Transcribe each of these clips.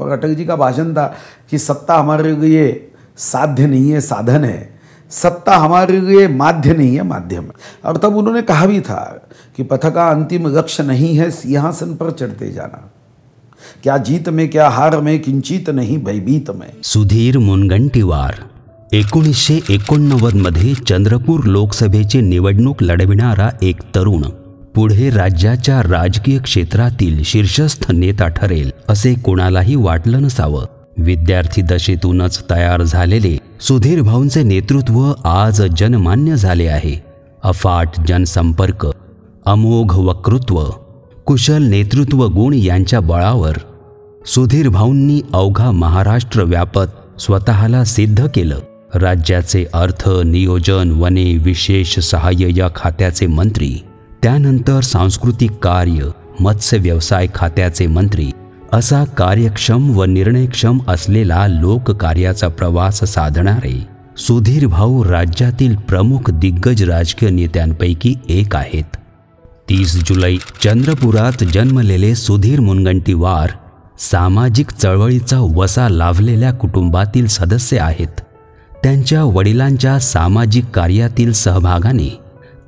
और अटल जी का भाषण था कि सत्ता हमारे लिए साध्य नहीं है, साधन है, सत्ता हमारे लिए माध्य नहीं है, माध्यम है। और तब उन्होंने कहा भी था कि पथ का अंतिम लक्ष्य नहीं है सिंहासन पर चढ़ते जाना, क्या जीत में क्या हार में किंचित नाही भयभीत में। सुधीर मुनगंटीवार 1989 मध्ये चंद्रपूर लोकसभेची निवडणूक लढविणारा एक तरुण पुढे राज्याच्या राजकीय क्षेत्रातील शीर्षस्थ नेता ठरेल असे कोणालाही वाटलं नसावं। विद्यार्थी दशेतूनच तयार झालेले सुधीर भाऊंचे नेतृत्व आज जनमान्य झाले आहे। अफाट जनसंपर्क, अमोघ वक्तृत्व, कुशल नेतृत्व गुण यांच्या बळावर सुधीर भाऊंनी अवघा महाराष्ट्र व्यापत स्वतःला सिद्ध केलं। राज्याचे अर्थ, नियोजन, वने, विशेष सहाय्य या खात्याचे मंत्री, त्यानंतर सांस्कृतिक कार्य, मत्स्य व्यवसाय खात्याचे मंत्री असा कार्यक्षम व निर्णयक्षम असलेला लोककार्याचा प्रवास साधणारे सुधीर भाऊ राज्यातील प्रमुख दिग्गज राजकीय नेत्यांपैकी एक आहेत। 30 जुलै चंद्रपुरात जन्मलेले सुधीर मुनगंटीवार सामाजिक चळवळीचा वसा लाभलेल्या कुटुंबातील सदस्य आहेत। त्यांच्या वडिलांच्या सामाजिक कार्यातील सहभागाने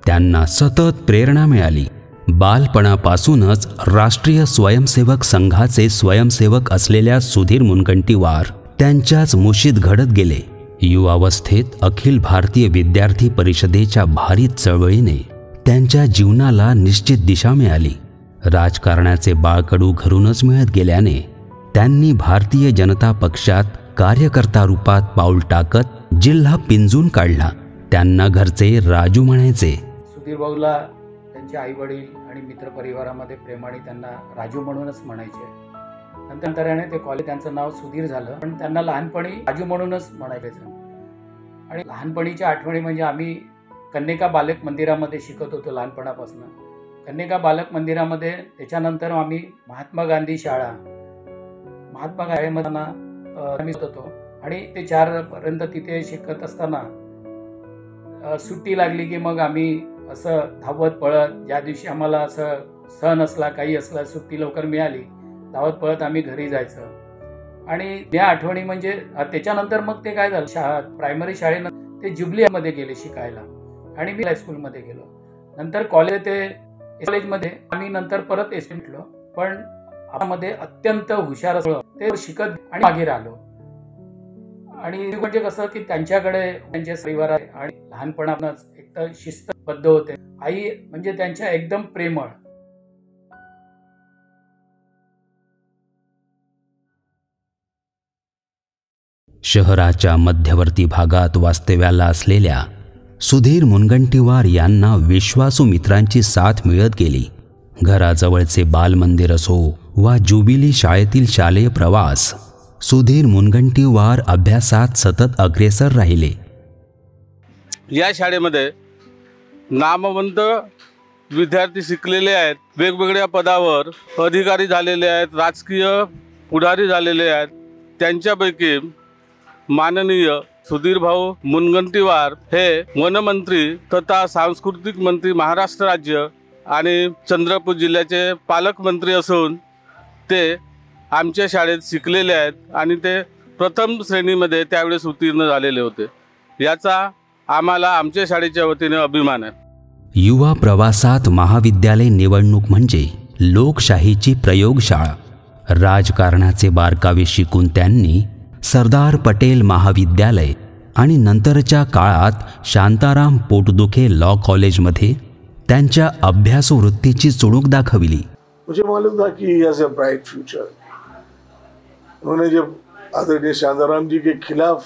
त्यांना सतत प्रेरणा मिळाली। बालपणापासूनच राष्ट्रीय स्वयंसेवक संघाचे स्वयंसेवक असलेल्या सुधीर मुनगंटीवार त्यांच्याच मुशीत घडत गेले। युवावस्थेत अखिल भारतीय विद्यार्थी परिषदेच्या भारीत चळवळीने त्यांच्या जीवनाला निश्चित दिशा मिळाली। राजकारणाचे बाळकडू घरूनच मिळत गेल्याने त्यांनी भारतीय जनता पक्षात कार्यकर्ता रूपात पाऊल टाकत जिल्हा पिंजून काढला। त्यांना घरचे राजू म्हणायचे। सुधीर भाऊला त्यांचे आई वडील आणि मित्र परिवारामध्ये प्रेमाने त्यांना राजू म्हणूनच म्हणायचे। नंतराने ते कॉलेज त्यांचं नाव सुधीर झालं, पण त्यांना लहानपणी राजू म्हणूनच म्हणायचे। आणि लहानपणीच्या आठवणी म्हणजे आम्ही कन्यका बालक मंदिरामध्ये शिकत होतो लहानपणापासून। कन्यका बालक मंदिरामध्ये त्याच्यानंतर आम्ही महात्मा गांधी शाळेमध्ये आम्ही होतो आणि ते 4 पर्यंत तिथे शिकत असताना सुट्टी लागली की मग आम्ही असं धावत पळत, ज्या दिवशी आम्हाला असं सण असला काही असला सुट्टी लवकर मिळाली, धावत पळत आम्ही घरी जायचं। आणि त्या आठवणी म्हणजे त्याच्यानंतर मग ते काय झालं, प्रायमरी शाळेनं ते जुबलीमध्ये गेले शिकायला आणि मी हायस्कूलमध्ये गेलो। नंतर कॉलेजमध्ये आम्ही नंतर परत भेटलो, पण आम्हाला अत्यंत हुशार असलो ते शिकत आणि मागे राहिलो। आणि म्हणजे कसं की त्यांच्याकडे त्यांचे परिवार आणि लहानपणापासूनच एक तर शिस्तबद्ध होते। आई म्हणजे त्यांच्या एकदम प्रेमळ। शहराच्या मध्यवर्ती भागात वास्तव्याला असलेल्या सुधीर मुनगंटीवार यांना विश्वासू मित्रांची साथ मिळत गेली। घराजवळचे बालमंदिर असो वा जुबिली शाळेतील शालेय प्रवास, सुधीर मुनगंटीवार अभ्यासात सतत अग्रेसर राहिले। या शाळेमध्ये नामवंत विद्यार्थी शिकलेले आहेत, वेगवेगळ्या पदावर अधिकारी झालेले आहेत, राजकीय पुढारी झालेले आहेत। त्यांच्यापैकी माननीय सुधीर भाऊ मुनगंटीवार हे वनमंत्री तथा सांस्कृतिक मंत्री महाराष्ट्र राज्य आणि चंद्रपूर जिल्ह्याचे पालकमंत्री असून ते आमच्या शाळेत शिकलेले आहेत आणि ते प्रथम श्रेणीमध्ये त्यावेळेस उत्तीर्ण झालेले होते। याचा आम्हाला आमच्या शाळेच्या वतीने अभिमान आहे। युवा प्रवासात महाविद्यालय निवडणूक म्हणजे लोकशाहीची प्रयोगशाळा। राजकारणाचे बारकावे शिकून त्यांनी सरदार पटेल महाविद्यालय आणि नंतरच्या काळात शांताराम पोटदुखे लॉ कॉलेजमध्ये त्यांच्या अभ्यासवृत्तीची चुणूक दाखविली। मुझे मालूम था कि he has a bright future। उन्होंने जब आदरणीय शांताराम जी के खिलाफ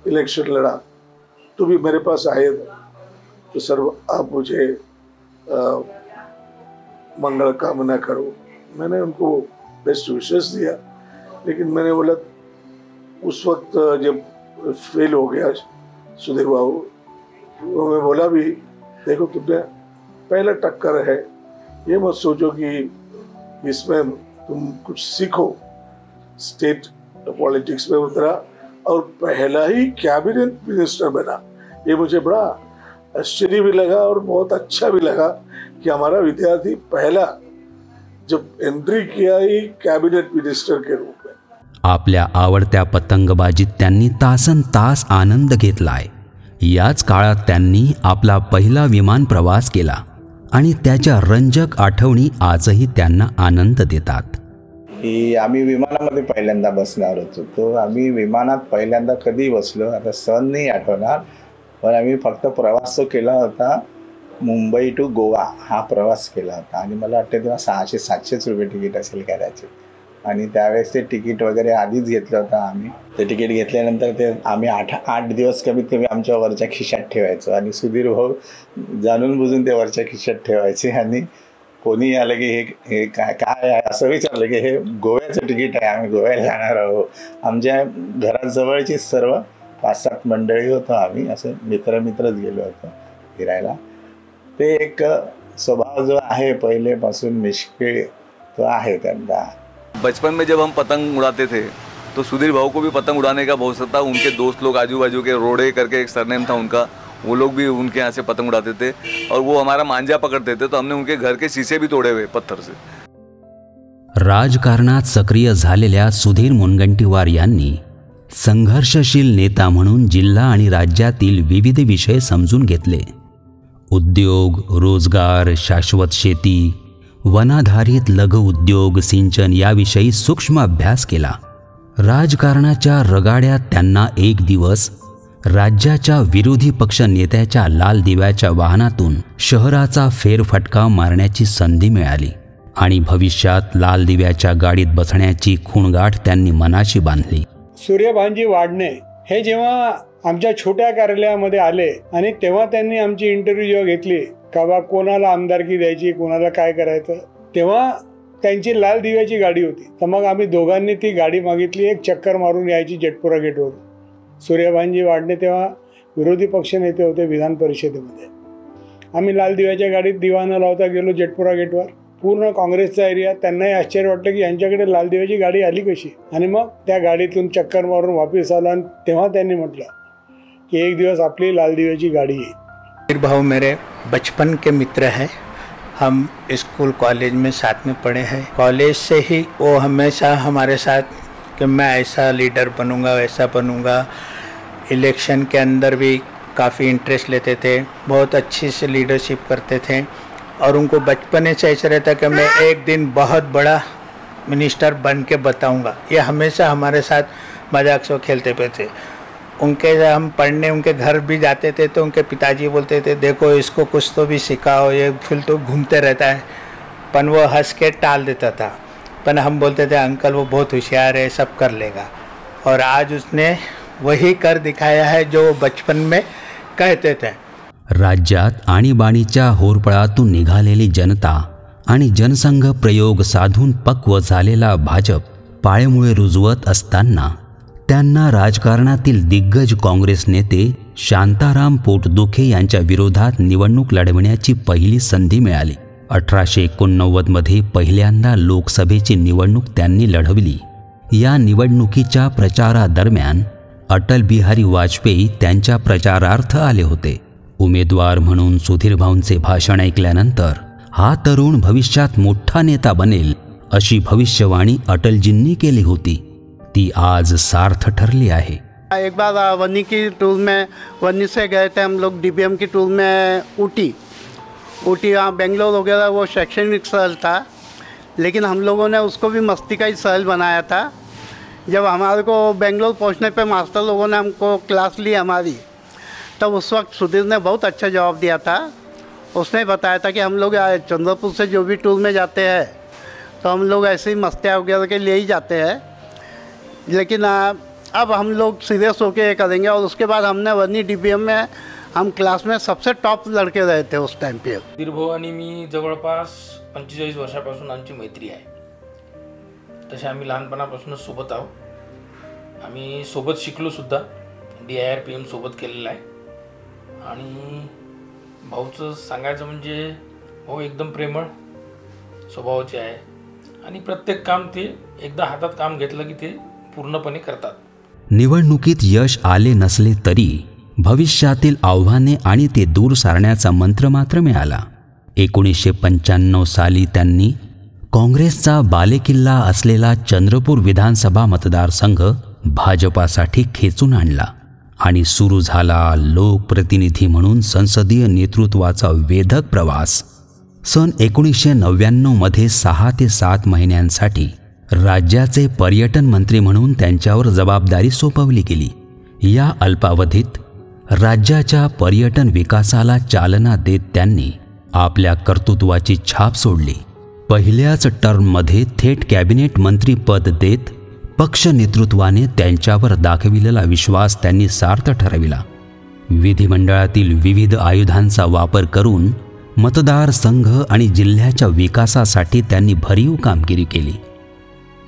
इलेक्शन लड़ा तो भी मेरे पास आए तो सर आप मुझे मंगल कामना करो। मैंने उनको बेस्ट विशेस दिया, लेकिन मैंने बोला उस वक्त जब फेल हो गया सुधीर बाबू, तो मैं बोला भी देखो तुमने पहला टक्कर है, ये मत सोचो कि इसमें तुम कुछ सीखो। स्टेट पॉलिटिक्स में उतरा और पहला ही कैबिनेट मिनिस्टर बना। ये मुझे बड़ा आश्चर्य भी लगा और बहुत अच्छा भी लगा कि हमारा विद्यार्थी पहला जब एंट्री किया ही कैबिनेट मिनिस्टर के रूप में। आपल्या आवडत्या पतंगबाजीत त्यांनी तासन तास आनंद घेतलाय. याच काळात त्यांनी आपला पहिला विमान प्रवास केला आणि त्याच्या रंजक आठवणी आजही त्यांना आनंद देतात. की आम्ही विमानामध्ये पहिल्यांदा बसणार होतो. आम्ही विमानात पहिल्यांदा कधी बसलो आता सण नाही आठवणार, पण आम्ही फक्त प्रवास तो केला होता मुंबई टू गोवा हा प्रवास केला होता. आणि मला वाटतं तेव्हा 600-700 रुपये तिकीट असेल करायचे. आणि त्यावेळेस ते तिकीट वगैरे आधीच घेतलं होतं आम्ही. ते तिकीट घेतल्यानंतर ते आम्ही 8 दिवस कमीत कमी आमच्या वरच्या खिशात ठेवायचो. आणि सुधीर भाऊ जाणून बुजून ते वरच्या खिशात ठेवायचे. आणि कोणी आलं की हे काय आहे असं विचारलं की हे गोव्याचं तिकीट आहे, आम्ही गोव्याला जाणार आहोत. आमच्या घराजवळची सर्व 5-7 मंडळी होतो आम्ही, असं मित्रच गेलो होतो फिरायला. ते एक स्वभाव जो आहे पहिलेपासून मिश्किल तो आहे त्यांना. बचपन में जब हम पतंग उड़ाते थे तो सुधीर भाऊ को भी पतंग उड़ाने का बहुत था. उनके दोस्त लोग आजू बाजू के रोड़े करके एक सरनेम था उनका, वो लोग भी उनके यहाँ से पतंग उड़ाते थे. और वो हमारा मांझा पकड़ते थे तो हमने उनके घर के शीशे भी तोड़े हुए पत्थर से. राजकारणात सक्रिय झालेल्या सुधीर मुनगंटीवार यांनी संघर्षशील नेता म्हणून जिल्हा आणि राज्यातील विविध विषय समजून घेतले. उद्योग, रोजगार, शाश्वत शेती, वनाधारित लघु उद्योग, सिंचन याविषयी सूक्ष्म अभ्यास केला. राजकारणाच्या रगाड्यात त्यांना एक दिवस राज्याच्या विरोधी पक्ष नेत्याच्या लाल दिव्याच्या वाहनातून शहराचा फेरफटका मारण्याची संधी मिळाली आणि भविष्यात लाल दिव्याच्या गाडीत बसण्याची खूणगाठ त्यांनी मनाशी बांधली. सूर्यभानजी वाडणे हे जेव्हा आमच्या छोट्या कार्यालयामध्ये आले आणि तेव्हा त्यांनी आमची इंटरव्ह्यू जेव्हा घेतली का बा कोणाला आमदारकी द्यायची, कोणाला काय करायचं, तेव्हा त्यांची लाल दिव्याची गाडी होती. तर मग आम्ही दोघांनी ती गाडी मागितली, एक चक्कर मारून यायची जेटपुरा गेटवर. सूर्यभानजी वाडणे तेव्हा विरोधी पक्ष नेते होते विधान परिषदेमध्ये. आम्ही लाल दिव्याच्या गाडीत दिवा न लावता गेलो जेटपुरा गेटवर. पूर्ण काँग्रेसचा एरिया. त्यांनाही आश्चर्य वाटलं की यांच्याकडे लाल दिव्याची गाडी आली कशी. आणि मग त्या गाडीतून चक्कर मारून वापस आलो आणि तेव्हा त्यांनी म्हटलं कि एक दिवस अपनी लाल दिव्याची गाड़ी है. सुधीर भाऊ मेरे बचपन के मित्र हैं. हम स्कूल कॉलेज में साथ में पढ़े हैं. कॉलेज से ही वो हमेशा हमारे साथ कि मैं ऐसा लीडर बनूंगा, वैसा बनूंगा. इलेक्शन के अंदर भी काफ़ी इंटरेस्ट लेते थे, बहुत अच्छी से लीडरशिप करते थे. और उनको बचपन से ऐसा रहता कि मैं एक दिन बहुत बड़ा मिनिस्टर बन के बताऊँगा. ये हमेशा हमारे साथ मजाक से खेलते पे थे. उनके हम पढ़ने उनके घर भी जाते थे तो उनके पिताजी बोलते थे देखो इसको कुछ तो भी सिखाओ, ये फिर तो घूमते रहता है. पर वो हंस के टाल देता था. पर हम बोलते थे अंकल वो बहुत होशियार है, सब कर लेगा. और आज उसने वही कर दिखाया है जो बचपन में कहते थे. राज्यात आणीबाणीच्या होरपळातून निघालेली जनता आणि जनसंघ प्रयोग साधून पक्व झालेला भाजप पाळेमुळे रुजवत असताना त्यांना राजकारणातील दिग्गज काँग्रेस नेते शांताराम पोटदुखे यांच्या विरोधात निवडणूक लढवण्याची पहिली संधी मिळाली. 1889 मध्ये पहिल्यांदा लोकसभेची निवडणूक त्यांनी लढवली. या निवडणुकीच्या प्रचारादरम्यान अटल बिहारी वाजपेयी त्यांच्या प्रचारार्थ आले होते. उमेदवार म्हणून सुधीरभाऊंचे भाषण ऐकल्यानंतर हा तरुण भविष्यात मोठा नेता बनेल अशी भविष्यवाणी अटलजींनी केली होती. ती आज सार्थ ठरली आहे. एक बार वन्नी की टूर में, वन्नी से गए थे हम लोग डीबीएम की टूर में ऊटी. वहाँ बेंगलोर वगैरह वो शैक्षणिक शहर था, लेकिन हम लोगों ने उसको भी मस्ती का ही शहर बनाया था. जब हमारे को बेंगलोर पहुंचने पे मास्टर लोगों ने हमको क्लास ली हमारी, तब उस वक्त सुधीर ने बहुत अच्छा जवाब दिया था. उसने बताया था कि हम लोग चंद्रपुर से जो भी टूर में जाते हैं तो हम लोग ऐसे ही मस्तियाँ वगैरह के लिए ही जाते हैं, लेकिन अब हम लोग सीरियस होकर ये करेंगे. और उसके बाद हमने वन्नी डीबीएम में हम क्लास में सबसे टॉप लड़के रहे थे उस टाइम पे. सुधीर भाऊ आणि मी जवळपास 45 वर्षापासून आमची मैत्री आहे. तसे आम्ही लहानपणापासूनच सोबत आहोत. आम्ही सोबत शिकलो सुद्धा. DIRPM सोबत केलेलं आहे. आणि भाऊचं सांगायचं म्हणजे भाऊ एकदम प्रेमळ स्वभावाचे आहे आणि प्रत्येक काम ते एकदा हातात काम घेतलं की ते पूर्णपणे करतात. निवडणुकीत यश आले नसले तरी भविष्यातील आव्हाने आणि ते दूर सारण्याचा मंत्र मात्र मिळाला. 1995 साली त्यांनी काँग्रेसचा बालेकिल्ला असलेला चंद्रपूर विधानसभा मतदारसंघ भाजपासाठी खेचून आणला आणि सुरू झाला लोकप्रतिनिधी म्हणून संसदीय नेतृत्वाचा वेधक प्रवास. सन 1999 मध्ये 6 ते 7 महिन्यांसाठी राज्याचे पर्यटन मंत्री म्हणून त्यांच्यावर जबाबदारी सोपवली गेली. या अल्पावधीत राज्याच्या पर्यटन विकासाला चालना देत त्यांनी आपल्या कर्तृत्वाची छाप सोडली. पहिल्याच टर्ममध्ये थेट कॅबिनेट मंत्री पद देत पक्ष नेतृत्वाने त्यांच्यावर दाखविलेला विश्वास त्यांनी सार्थ ठरविला. विधिमंडळातील विविध आयुधांचा वापर करून मतदारसंघ आणि जिल्ह्याच्या विकासासाठी त्यांनी भरीव कामगिरी केली.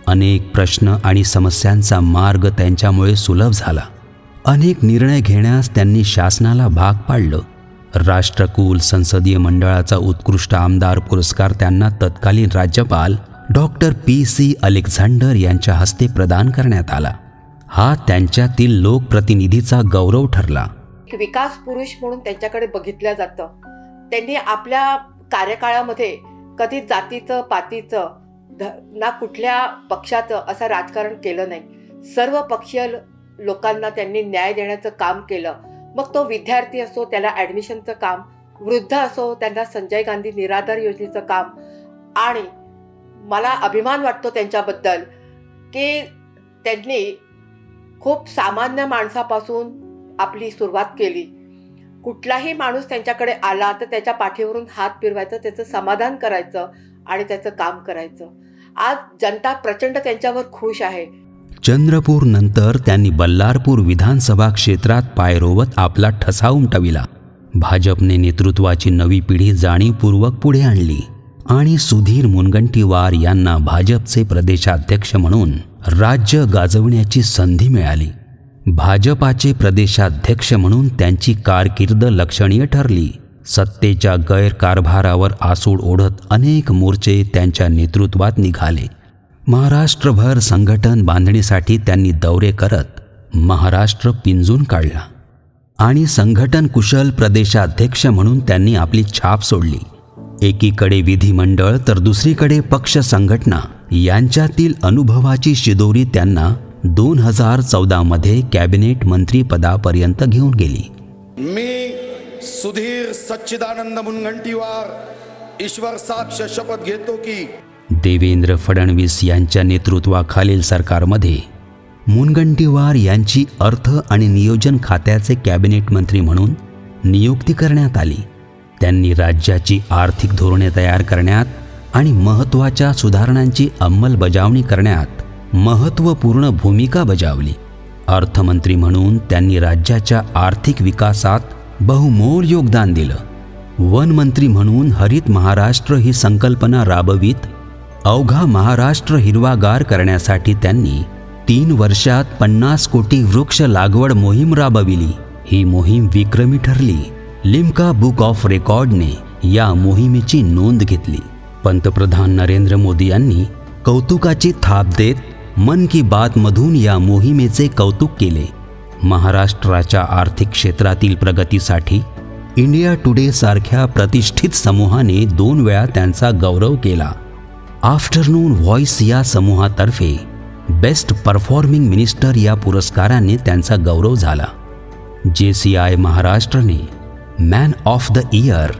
अनेक प्रश्न आणि समस्यांचा मार्ग त्यांच्यामुळे सुलभ झाला. अनेक निर्णय घेण्यास त्यांनी शासनाला भाग पाडलं. राष्ट्रकुल संसदीय मंडळाचा उत्कृष्ट आमदार पुरस्कार त्यांना तत्कालीन राज्यपाल डॉक्टर PC अलेक्झांडर यांच्या हस्ते प्रदान करण्यात आला. हा त्यांच्यातील लोकप्रतिनिधीचा गौरव ठरला. विकास पुरुष म्हणून त्यांच्याकडे बघितलं जातं. त्यांनी आपल्या कार्यकाळामध्ये कधी जातीचं पातीचं ना कुठल्या पक्षाचं असं राजकारण केलं नाही. सर्व पक्षीय लोकांना त्यांनी न्याय देण्याचं काम केलं. मग तो विद्यार्थी असो त्याला ॲडमिशनचं काम, वृद्ध असो त्यांना संजय गांधी निराधार योजनेचं काम. आणि मला अभिमान वाटतो त्यांच्याबद्दल की त्यांनी खूप सामान्य माणसापासून आपली सुरुवात केली. कुठलाही माणूस त्यांच्याकडे आला तर त्याच्या पाठीवरून हात फिरवायचं, त्याचं समाधान करायचं आणि त्याचं काम करायचं. आज जनता प्रचंड त्यांच्यावर खुश आहे. चंद्रपूर नंतर त्यांनी बल्लारपूर विधानसभा क्षेत्रात पाय रोवत आपला ठसा उमटविला. भाजपने नेतृत्वाची नवी पिढी जाणीवपूर्वक पुढे आणली आणि सुधीर मुनगंटीवार यांना भाजपचे प्रदेशाध्यक्ष म्हणून राज्य गाजवण्याची संधी मिळाली. भाजपाचे प्रदेशाध्यक्ष म्हणून त्यांची कारकीर्द लक्षणीय ठरली. सत्तेच्या गैरकारभारावर आसूड ओढत अनेक मोर्चे त्यांच्या नेतृत्वात निघाले. महाराष्ट्रभर संघटन बांधणीसाठी त्यांनी दौरे करत महाराष्ट्र पिंजून काढला आणि संघटन कुशल प्रदेशाध्यक्ष म्हणून त्यांनी आपली छाप सोडली. एकीकडे विधिमंडळ तर दुसरीकडे पक्ष संघटना यांच्यातील अनुभवाची शिदोरी त्यांना 2014 मध्ये कॅबिनेट मंत्री पदापर्यंत घेऊन गेली. मी सुधीर सच्चिदानंद मुनगंटीवार ईश्वर साक्ष शपथ घेतो की देवेंद्र फडणवीस यांच्या नेतृत्वाखालील सरकारमध्ये मुनगंटीवार यांची अर्थ आणि नियोजन खात्याचे कॅबिनेट मंत्री म्हणून नियुक्ती करण्यात आली. त्यांनी राज्याची आर्थिक धोरणे तयार करण्यात आणि महत्त्वाच्या सुधारणांची अंमलबजावणी करण्यात महत्त्वपूर्ण भूमिका बजावली. अर्थमंत्री म्हणून त्यांनी राज्याच्या आर्थिक विकासात बहुमोल योगदान दिलं. वनमंत्री म्हणून हरित महाराष्ट्र ही संकल्पना राबवित अवघा महाराष्ट्र हिरवागार करण्यासाठी त्यांनी 3 वर्षात 50 कोटी वृक्ष लागवड मोहीम राबविली. ही मोहीम विक्रमी ठरली. लिम्का बुक ऑफ रेकॉर्डने या मोहिमेची नोंद घेतली. पंतप्रधान नरेंद्र मोदी यांनी कौतुकाची थाप देत मन की बात मधून या मोहिमेचे कौतुक केले. महाराष्ट्राच्या आर्थिक क्षेत्रातील प्रगतीसाठी इंडिया टुडे सारख्या प्रतिष्ठित समूहाने 2 वेळा त्यांचा गौरव केला. आफ्टरनून व्हॉइस या समूहातर्फे बेस्ट परफॉर्मिंग मिनिस्टर या पुरस्काराने त्यांचा गौरव झाला. JCI महाराष्ट्रने man of the year,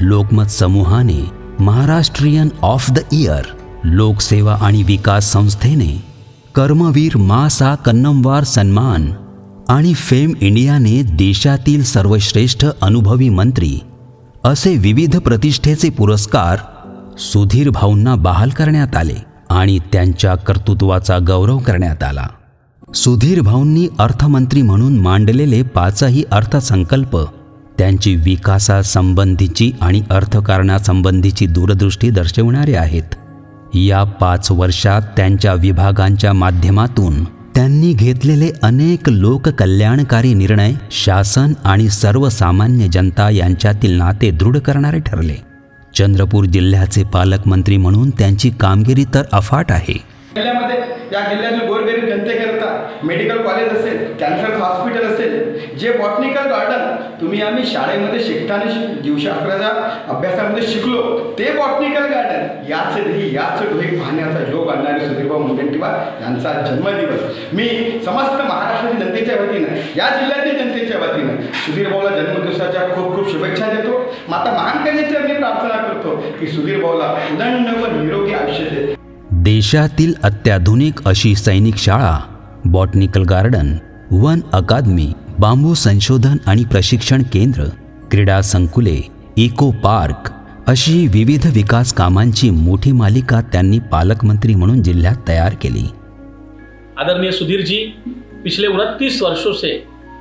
Lokmat समूहाने महाराष्ट्रीयन ऑफ द इयर, लोकसेवा आणि विकास संस्थेने कर्मवीर मासा कन्नमवार सन्मान आणि फेम इंडियाने देशातील सर्वश्रेष्ठ अनुभवी मंत्री असे विविध प्रतिष्ठेचे पुरस्कार सुधीर भाऊंना बहाल करण्यात आले आणि त्यांच्या कर्तृत्वाचा गौरव करण्यात आला. सुधीर भाऊंनी अर्थमंत्री म्हणून मांडलेले 5ही अर्थसंकल्प त्यांची विकासासंबंधीची आणि अर्थकारणासंबंधीची दूरदृष्टी दर्शवणारे आहेत. या 5 वर्षात त्यांच्या विभागांच्या माध्यमातून त्यांनी घेतलेले अनेक लोककल्याणकारी निर्णय शासन आणि सर्वसामान्य जनता यांच्यातील नाते दृढ करणारे ठरले. चंद्रपूर जिल्ह्याचे पालकमंत्री म्हणून त्यांची कामगिरी तर अफाट आहे. जिल्ह्यामध्ये या जिल्ह्यातील गोरगरीब जनतेकरता मेडिकल कॉलेज असेल, कॅन्सर हॉस्पिटल असेल, जे बॉटनिकल गार्डन तुम्ही आम्ही शाळेमध्ये शिकताना जीवशास्त्राच्या अभ्यासामध्ये शिकलो ते बॉटनिकल गार्डन याच डोळे पाहण्याचा योग आणणारे सुधीरभाऊ मुनगंटीवार यांचा जन्मदिवस मी समस्त महाराष्ट्रातील जनतेच्या वतीनं, या जिल्ह्यातील जनतेच्या वतीनं सुधीरभाऊला जन्मदिवसाच्या खूप खूप शुभेच्छा देतो. माता महाकालीची मी प्रार्थना करतो की सुधीरभाऊला उदंड व निरोगी आयुष्य दे. देशातील अत्याधुनिक अशी सैनिक शाळा, बॉटनिकल गार्डन, वन अकादमी, बांबू संशोधन आणि प्रशिक्षण केंद्र, क्रीडा संकुले, इको पार्क अशी विविध विकास कामांची मोठी मालिका त्यांनी पालकमंत्री म्हणून जिल्ह्यात तयार केली. आदरणीय सुधीर जी पिछले 29 वर्षों से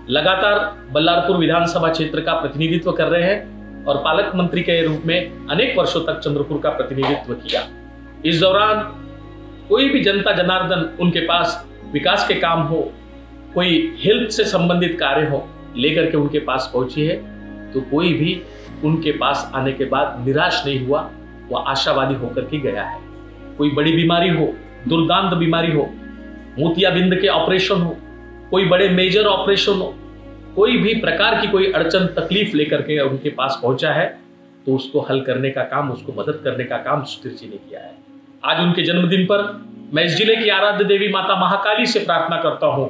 लगातार बल्लारपुर विधानसभा क्षेत्र का प्रतिनिधित्व कर रहे हैं और पालक मंत्री के रूप में अनेक वर्षों तक चंद्रपुर का प्रतिनिधित्व किया. इस दौरान कोई भी जनता जनार्दन उनके पास विकास के काम हो, कोई हेल्थ से संबंधित कार्य हो लेकर के उनके पास पहुंची है तो कोई भी उनके पास आने के बाद निराश नहीं हुआ, वह आशावादी होकर के गया है. कोई बड़ी बीमारी हो, दुर्दांत बीमारी हो, मोतियाबिंद के ऑपरेशन हो, कोई बड़े मेजर ऑपरेशन हो, कोई भी प्रकार की कोई अड़चन तकलीफ लेकर के उनके पास पहुंचा है तो उसको हल करने का काम, उसको मदद करने का काम सुधीर जी ने किया है. आज उनके जन्मदिन पर मैं इस जिले की आराध्य देवी माता महाकाली से प्रार्थना करता हूं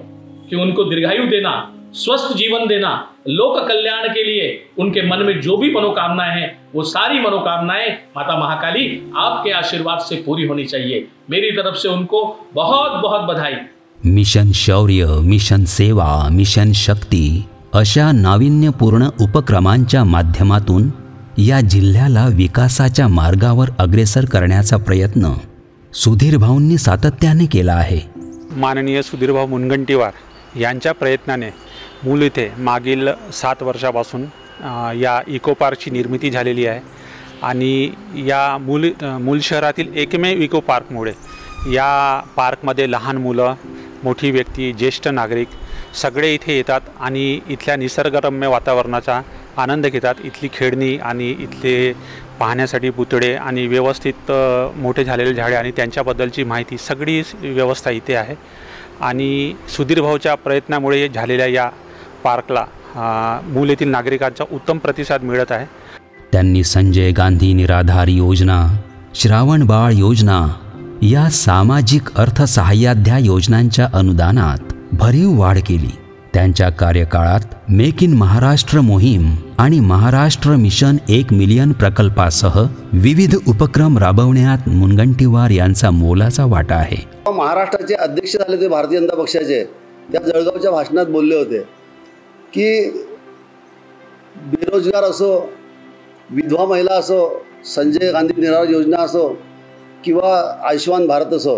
कि उनको दीर्घायु देना, स्वस्थ जीवन देना, लोक कल्याण के लिए उनके मन में जो भी मनोकामनाएं हैं वो सारी मनोकामनाएं माता महाकाली आपके आशीर्वाद से पूरी होनी चाहिए. मेरी तरफ से उनको बहुत बहुत बधाई. मिशन शौर्य, मिशन सेवा, मिशन शक्ती अशा नाविन्यपूर्ण उपक्रमांच्या माध्यमातून या जिल्ह्याला विकासाच्या मार्गावर अग्रेसर करण्याचा प्रयत्न सुधीरभाऊंनी सातत्याने केला आहे. माननीय सुधीरभाऊ मुनगंटीवार यांच्या प्रयत्नाने मूल इथे मागील 7 वर्षापासून या इको पार्कची निर्मिती झालेली आहे आणि या मूल शहरातील एकमेव इको पार्कमुळे या पार्कमध्ये लहान मुलं, मोठी व्यक्ती, ज्येष्ठ नागरिक सगळे इथे येतात आणि इथल्या निसर्गरम्य वातावरणाचा आनंद घेतात. इथली खेळणी आणि इथले पाहण्यासाठी पुतळे आणि व्यवस्थित मोठे झालेले झाडे आणि त्यांच्याबद्दलची माहिती सगळी व्यवस्था इथे आहे. आणि सुधीरभाऊच्या प्रयत्नामुळे झालेल्या या पार्कला मूल येथील नागरिकांचा उत्तम प्रतिसाद मिळत आहे. त्यांनी संजय गांधी निराधार योजना, श्रावण बाळ योजना या सामाजिक अर्थसहाय्याध्या योजनांच्या अनुदानात भरीव वाढ केली. त्यांच्या कार्यकाळात मेक इन महाराष्ट्र मोहीम आणि महाराष्ट्र मिशन 1 मिलियन प्रकल्पासह विविध उपक्रम राबवण्यात मुनगंटीवार यांचा मोलाचा वाटा आहे. महाराष्ट्राचे अध्यक्ष झाले ते भारतीय जनता पक्षाचे, त्या जळगावच्या भाषणात बोलले होते की बेरोजगार असो, विधवा महिला असो, संजय गांधी निराधार योजना असो किंवा आयुष्यमान भारत असो,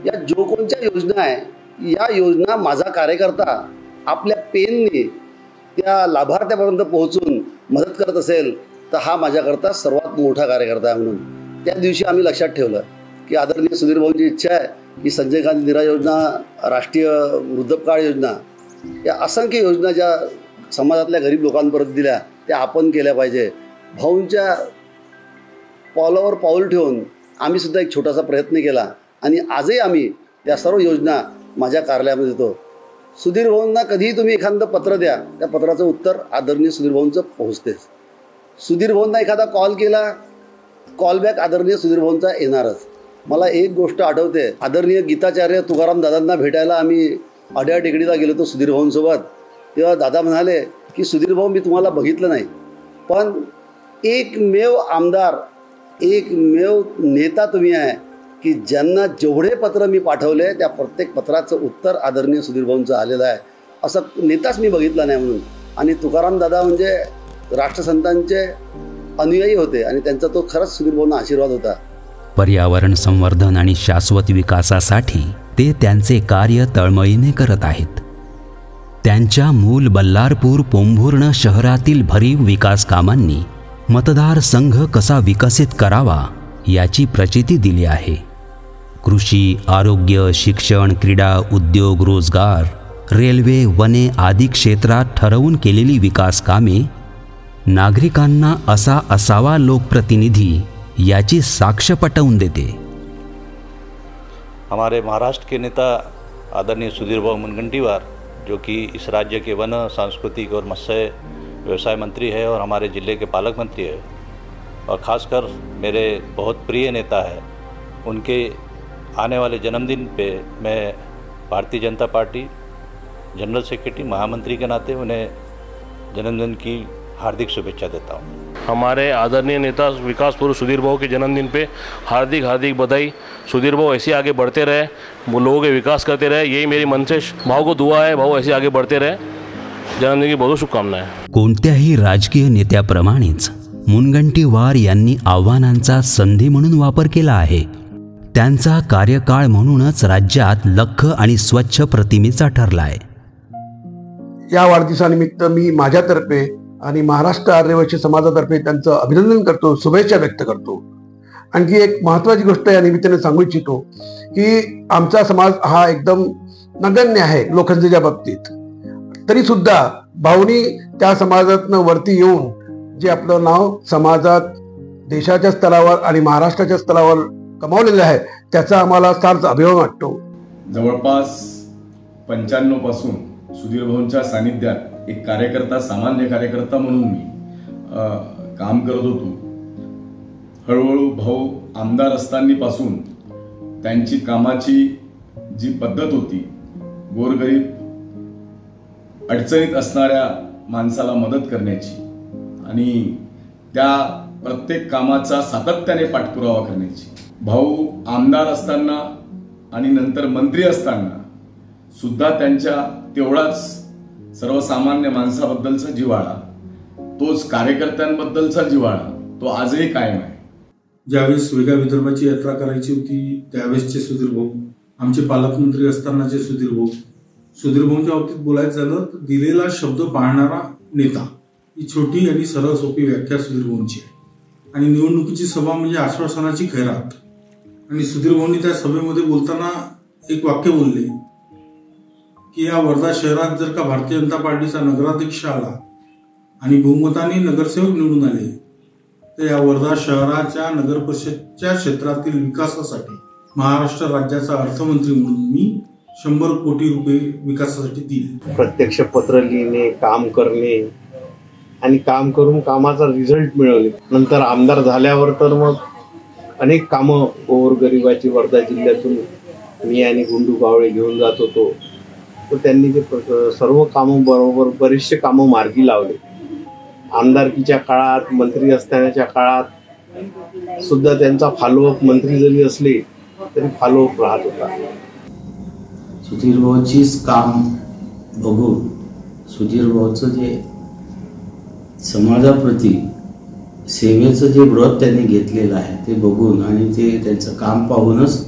या जो कोणत्या योजना आहे या योजना माझा कार्यकर्ता आपल्या पेनने त्या लाभार्थ्यापर्यंत पोहोचून मदत करत असेल तर हा माझ्याकरता सर्वात मोठा कार्यकर्ता आहे. म्हणून त्या दिवशी आम्ही लक्षात ठेवलं की आदरणीय सुधीरभाऊंची इच्छा आहे की संजय गांधी निराधार योजना, राष्ट्रीय वृद्धपकाळ योजना, या असंख्य योजना ज्या समाजातल्या गरीब लोकांपर्यंत दिल्या त्या आपण केल्या पाहिजे. भाऊंच्या पावलावर पाऊल ठेवून आम्ही सुद्धा एक छोटासा प्रयत्न केला आणि आजही आम्ही त्या सर्व योजना माझ्या कार्यालयामध्ये देतो. सुधीरभाऊंना कधीही तुम्ही एखादं पत्र द्या, त्या पत्राचं उत्तर आदरणीय सुधीरभाऊंचं पोहोचतेच. सुधीरभाऊंना एखादा कॉल केला, कॉलबॅक आदरणीय सुधीरभाऊंचा येणारच. मला एक गोष्ट आठवते, आदरणीय गीताचार्य तुकाराम दादांना भेटायला आम्ही अड्या टेकडीला गेलो होतो सुधीरभाऊंसोबत. तेव्हा दादा म्हणाले की सुधीरभाऊ मी तुम्हाला बघितलं नाही, पण एकमेव आमदार, एकमेव नेता तुम्ही आहे की ज्यांना जेवढे पत्र मी पाठवले त्या प्रत्येक पत्राचं उत्तर आदरणीय सुधीरभाऊंचं आलेलं आहे. असं नेताच मी बघितला नाही म्हणून. आणि तुकाराम दादा म्हणजे राष्ट्रसंतांचे अनुयायी होते आणि त्यांचा तो खरंच सुधीरभाऊंना आशीर्वाद होता. पर्यावरण संवर्धन आणि शाश्वत विकासासाठी ते त्यांचे कार्य तळमळीने करत आहेत. त्यांच्या मूल बल्लारपूर पोंभुर्णा शहरातील भरीव विकास कामांनी मतदारसंघ कसा विकसित करावा याची प्रचिती दिली आहे. कृषी, आरोग्य, शिक्षण, क्रीडा, उद्योग, रोजगार, रेल्वे, वने आदी क्षेत्रात ठरवून केलेली विकास कामे नागरिकांना असा असावा लोकप्रतिनिधी याची साक्ष पटवून देते. हमारे महाराष्ट्र के नेता आदरणीय सुधीर भाऊ मुनगंटीवार, जो कि इस राज्य के वन, सांस्कृतिक और मत्स्य व्यवसाय मंत्री है और हमारे ज़िले के पालक मंत्री है, और ख़ासकर मेरे बहुत प्रिय नेता है, उनके आने वाले जन्मदिन पे मैं Bharatiya Janata party general secretary महामंत्री के नाते उन्हें जन्मदिन की हार्दिक शुभेच्छा देता हूँ। हमारे आदरणीय नेता विकास पुरुष सुधीर भाऊ के जन्मदिन पे हार्दिक हार्दिक बधाई। सुधीर भाऊ ऐसे आगे बढ़ते रहे, वो लोगों के विकास करते रहे, यही मेरी मन से भाऊ को दुआ है। भाऊ ऐसे आगे बढ़ते रहे, जन्मदिन की बहुत शुभकामनाएं। कोणत्याही राजकीय नेत्याप्रमाणेच मुनगंटीवार यांनी आव्हानांचा संधी म्हणून वापर केला आहे। त्यांचा कार्यकाळ म्हणूनच राज्यात लख आणि स्वच्छ प्रतिमेचा ठरलाय। या वाढदिवसानिमित्त मी माझ्यातर्फे आणि महाराष्ट्र आर्यवैश्य समाजातर्फे त्यांचं अभिनंदन करतो, शुभेच्छा व्यक्त करतो। आणखी एक महत्त्वाची गोष्ट या निमित्ताने सांगू इच्छितो की आमचा समाज हा एकदम नगण्य आहे लोकसंख्येच्या बाबतीत, तरी सुद्धा भाऊनी त्या समाजातनं वरती येऊन जे आपलं नाव समाजात, देशाच्या स्तरावर आणि महाराष्ट्राच्या स्तरावर कमावलेलं आहे, त्याचा आम्हाला सार्थ अभिमान वाटतो। जवळपास 95 पासून सुधीर भाऊंच्या सानिध्यात एक कार्यकर्ता, सामान्य कार्यकर्ता म्हणून मी काम करत होतो। हळूहळू भाऊ आमदार असतानापासून त्यांची कामाची जी पद्धत होती, गोरगरीब अडचणीत असणाऱ्या माणसाला मदत करण्याची आणि त्या प्रत्येक कामाचा सातत्याने पाठपुरावा करण्याची, भाऊ आमदार असताना आणि नंतर मंत्री असताना सुद्धा त्यांच्या तेवढाच सर्वसामान्य माणसाबद्दलचा जिव्हाळा, तोच कार्यकर्त्यांबद्दलचा जिव्हाळा, तो आजही कायम आहे। ज्यावेळेस वेगळ्या विदर्भाची यात्रा करायची होती त्यावेळेसचे सुधीर भाऊ, आमचे पालकमंत्री असतानाचे सुधीर भाऊ, सुधीर भाऊंच्या बाबतीत बोलायचं झालं तर दिलेला शब्द पाळणारा नेता, ही छोटी आणि सरळ सोपी व्याख्या सुधीर भाऊंची आहे। आणि निवडणुकीची सभा म्हणजे आश्वासनाची खैरात। आणि सुधीर भाऊंनी त्या सभेमध्ये बोलताना एक वाक्य बोलले की या वर्धा शहरात जर का भारतीय जनता पार्टीचा नगराध्यक्ष आला आणि बहुमताने नगरसेवक निवडून आले तर या वर्धा शहराच्या नगर परिषदच्या क्षेत्रातील विकासासाठी महाराष्ट्र राज्याचा अर्थमंत्री म्हणून मी 100 कोटी रुपये विकासासाठी देईल। प्रत्यक्ष पत्र लिहिणे, काम करणे आणि काम करून कामाचा रिझल्ट मिळवले, नंतर आमदार झाल्यावर तर मग अनेक कामं गोरगरिबाची वर्धा जिल्ह्यातून मी आणि गुंडू कावळे घेऊन जात होतो, तर त्यांनी ते सर्व कामं बरोबर बरेचसे कामं मार्गी लावले। आमदारकीच्या काळात, मंत्री असतानाच्या काळात सुद्धा त्यांचा फॉलोअप, मंत्री जरी असले तरी फॉलोअप राहत होता। सुधीर भाऊचीच काम बघून, सुधीर भाऊचं जे समाजाप्रती सेवेचं जे व्रत त्यांनी घेतलेलं आहे ते बघून आणि ते त्यांचं काम पाहूनच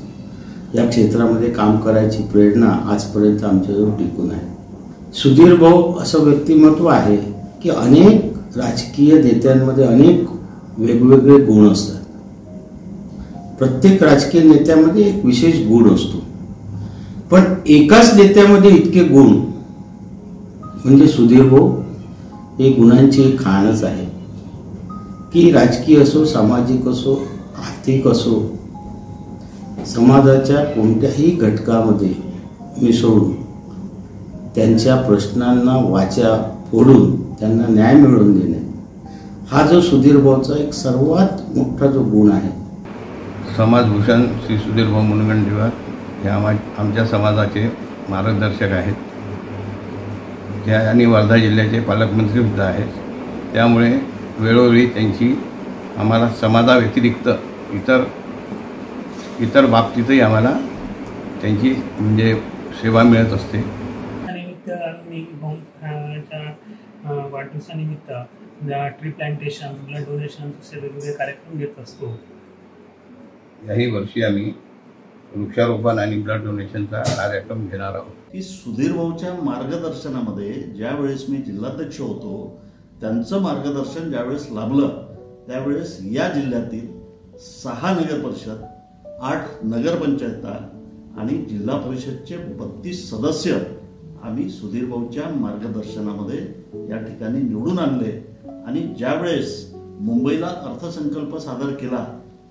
या क्षेत्रामध्ये काम करायची प्रेरणा आजपर्यंत आमच्याजवळ टिकून आहे। सुधीर भाऊ असं व्यक्तिमत्व आहे की अनेक राजकीय नेत्यांमध्ये अनेक वेगवेगळे गुण असतात। प्रत्येक राजकीय नेत्यामध्ये एक विशेष गुण असतो, पण एकाच नेत्यामध्ये इतके गुण म्हणजे सुधीर भाऊ हे गुणांची एक खाणच आहे की राजकीय असो, सामाजिक असो, आर्थिक असो, समाजाच्या कोणत्याही घटकामध्ये मिसळून त्यांच्या प्रश्नांना वाचा फोडून त्यांना न्याय मिळवून देणे, हा जो सुधीर भाऊचा एक सर्वात मोठा जो गुण आहे। समाजभूषण श्री सुधीर भाऊ मुनगंटीवार हे आमच्या समाजाचे मार्गदर्शक आहेत, त्या आणि वर्धा जिल्ह्याचे पालकमंत्री सुद्धा आहेत। त्यामुळे वेळोवेळी त्यांची आम्हाला समाजाव्यतिरिक्त इतर बाबतीतही आम्हाला त्यांची म्हणजे सेवा मिळत असते। निमित्त आम्ही भाऊंच्या वाढदिवसानिमित्त ट्री प्लांटेशन, ब्लड डोनेशन असे वेगवेगळे कार्यक्रम घेत असतो। याही वर्षी आम्ही वृक्षारोपण आणि ब्लड डोनेशनचा कार्यक्रम घेणार आहोत। की सुधीर भाऊच्या मार्गदर्शनामध्ये ज्यावेळेस मी जिल्हाध्यक्ष होतो, त्यांचं मार्गदर्शन ज्यावेळेस लाभलं त्यावेळेस या जिल्ह्यातील 6 नगर परिषद, 8 नगरपंचायता आणि जिल्हा परिषदचे 32 सदस्य आम्ही सुधीर भाऊच्या मार्गदर्शनामध्ये या ठिकाणी निवडून आणले। आणि ज्यावेळेस मुंबईला अर्थसंकल्प सादर केला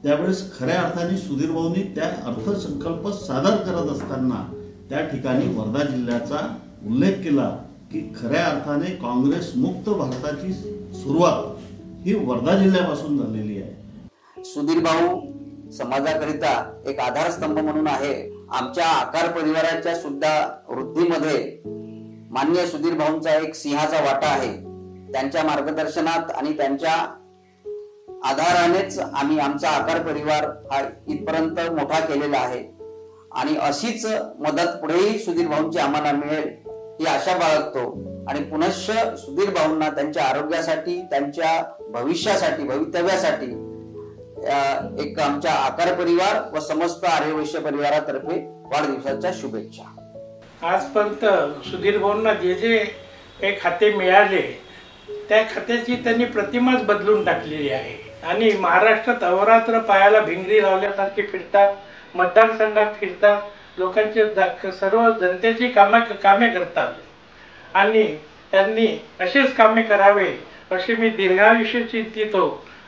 त्यावेळेस खऱ्या अर्थाने सुधीर भाऊंनी त्या अर्थसंकल्प सादर करत असताना त्या ठिकाणी वर्धा जिल्ह्याचा उल्लेख केला की खऱ्या अर्थाने काँग्रेस मुक्त भारताची सुरुवात ही वर्धा जिल्ह्यापासून झालेली आहे. सुधीर भाऊ समाजाकरिता एक आधारस्तंभ म्हणून आहे. आमच्या आकार परिवाराच्या सुद्धा वृद्धीमध्ये माननीय सुधीर भाऊंचा एक सिंहाचा वाटा आहे. त्यांच्या मार्गदर्शनात आणि त्यांच्या आधारानेच आम्ही आमचा आकार परिवार हा इथपर्यंत मोठा केलेला आहे आणि अशीच मदत पुढेही सुधीर भाऊंची आम्हाला मिळेल ही आशा बाळगतो आणि पुनश्च सुधीर भाऊंना त्यांच्या आरोग्यासाठी, त्यांच्या भविष्यासाठी, भवितव्यासाठी एक आमच्या आकार परिवार व समस्त आर्यवैश्य परिवारातर्फे वाढदिवसाच्या शुभेच्छा. आजपर्यंत सुधीर भाऊंना जे जे काही खाते मिळाले त्या खात्याची त्यांनी प्रतिमाच बदलून टाकलेली आहे आणि महाराष्ट्रात अहोरात्र पायाला भिंगरी लावल्यासारखे फिरतात, मतदारसंघात फिरतात, लोकांचे सर्व जनतेची कामे करतात आणि त्यांनी असेच कामे करावे अशी मी दीर्घायुष्य चिंतितो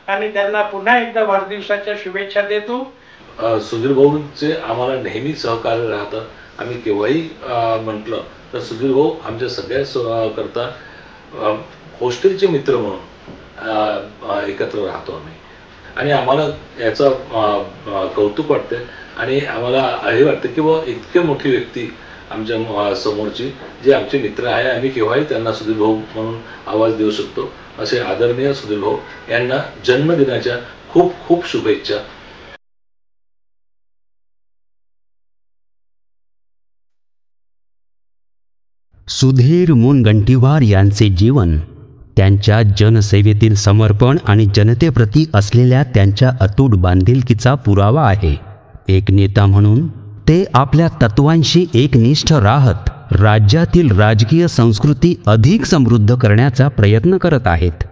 आणि त्यांना पुन्हा एकदा वाढदिवसाच्या शुभेच्छा देतो. सुधीर भाऊंचे आम्हाला नेहमी सहकार्य राहतं. आम्ही केव्हाही म्हटलं तर सुधीर भाऊ आमच्या सगळ्या करता हॉस्टेलचे मित्र म्हणून एकत्र राहतो आम्ही आणि आम्हाला याचं कौतुक वाटते आणि आम्हाला हे वाटतं की बाबा इतके मोठी व्यक्ती आमच्या समोरची जे आमचे मित्र आहे आम्ही केव्हाही त्यांना सुधीर भाऊ म्हणून आवाज देऊ शकतो. असे आदरणीय सुधीर भाऊ यांना जन्मदिनाच्या खूप खूप शुभेच्छा. सुधीर मुनगंटीवार यांचे जीवन त्यांच्या जनसेवेतील समर्पण आणि जनतेप्रती असलेल्या त्यांच्या अतूट बांधिलकीचा पुरावा आहे. एक नेता म्हणून ते आपल्या तत्वांशी एकनिष्ठ राहत राज्यातील राजकीय संस्कृती अधिक समृद्ध करण्याचा प्रयत्न करत आहेत.